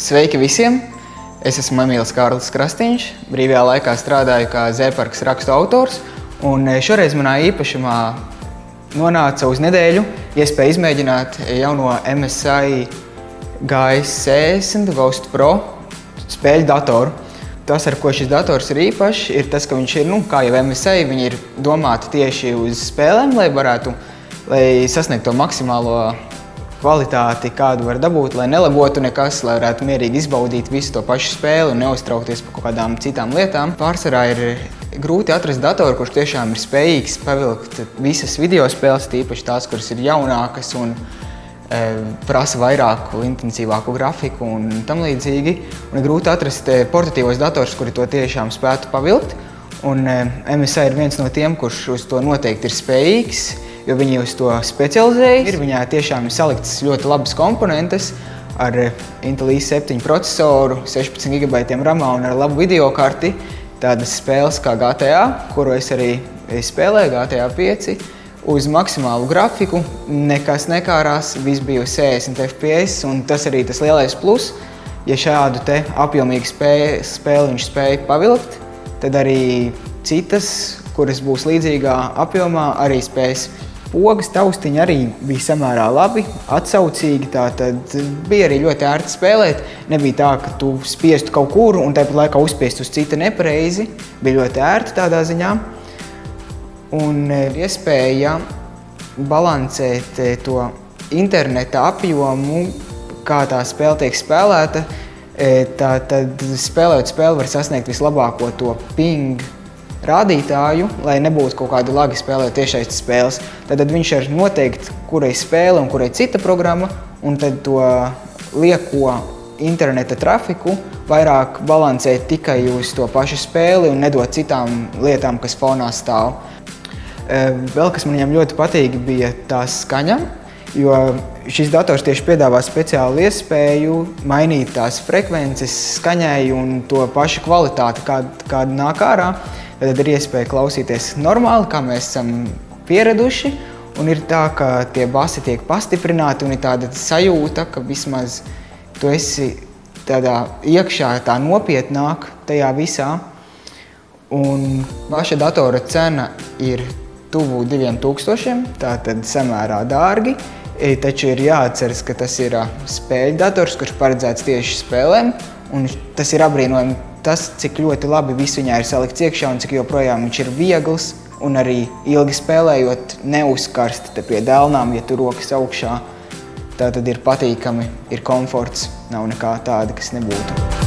Sveiki visiem! Es esmu Emīls Kārlis Krastīņš, brīvajā laikā strādāju kā Z-parks rakstu autors, un šoreiz manā īpašumā nonāca uz nedēļu iespēja izmēģināt jauno MSI GS60 Ghost Pro spēļu datoru. Tas, ar ko šis dators ir īpašs, ir tas, ka viņš ir, kā jau MSI, viņi ir domāti tieši uz spēlēm, lai sasniegtu to maksimālo kvalitāti, kādu var dabūt, lai nelabotu nekas, lai varētu mierīgi izbaudīt visu to pašu spēli un neuztraukties par kaut kādām citām lietām. Pārsvarā ir grūti atrast datoru, kurš tiešām ir spējīgs pavilkt visas video spēles, tīpaši tās, kuras ir jaunākas un prasa vairāku, intensīvāku grafiku un tam līdzīgi. Un ir grūti atrast portatīvos dators, kuri to tiešām spētu pavilkt. Un MSI ir viens no tiem, kurš uz to noteikti ir spējīgs, jo viņi uz to specializējas. Viņā tiešām ir saliktas ļoti labas komponentes ar Intel i7 procesoru, 16 GB RAM un ar labu videokarti. Tādas spēles kā GTA, kuru es arī spēlēju, GTA 5, uz maksimālu grafiku, nekas nekārās, viss bija uz 60 FPS, un tas arī tas lielais plus. Ja šādu te apjomīgu spēli viņš spēja pavilkt, tad arī citas, kuras būs līdzīgā apjomā, arī spēs. Pogas taustiņi arī bija samērā labi, atsaucīgi, tātad bija arī ļoti ērti spēlēt. Nebija tā, ka tu spiestu kaut kur un tāpat laikā uzspiest uz cita nepareizi. Bija ļoti ērti tādā ziņā. Un iespēja balansēt to interneta apjomu, kā tā spēle tiek spēlēta, tad spēlējot spēli var sasniegt vislabāko to ping rādītāju, lai nebūtu kaut kāda lagi spēlēt tiešais spēles. Tad viņš var noteikt, kurai spēle un kurai cita programma, un tad to lieko interneta trafiku vairāk balansēt tikai uz to pašu spēli un nedot citām lietām, kas fonā stāv. Vēl, kas man viņam ļoti patīk, bija tā skaņa, jo šis dators tieši piedāvā speciālu iespēju mainīt tās frekvences skaņai un to pašu kvalitāti, kāda nāk ārā. Tad ir iespēja klausīties normāli, kā mēs esam pieraduši, un ir tā, ka tie basi tiek pastiprināti un ir tāda sajūta, ka vismaz tu esi tādā iekšā tā nopietnāk tajā visā. Un paša datora cena ir tuvu 2000, tātad samērā dārgi, taču ir jāatceras, ka tas ir spēļu dators, kurš paredzēts tieši spēlēm, un tas ir apbrīnojami tas, cik ļoti labi viss viņā ir salikts iekšā un cik joprojām viņš ir viegls un arī ilgi spēlējot neuzkarst te pie dēlnām, ja tu rokas augšā. Tā tad ir patīkami, ir komforts, nav nekā tāda, kas nebūtu.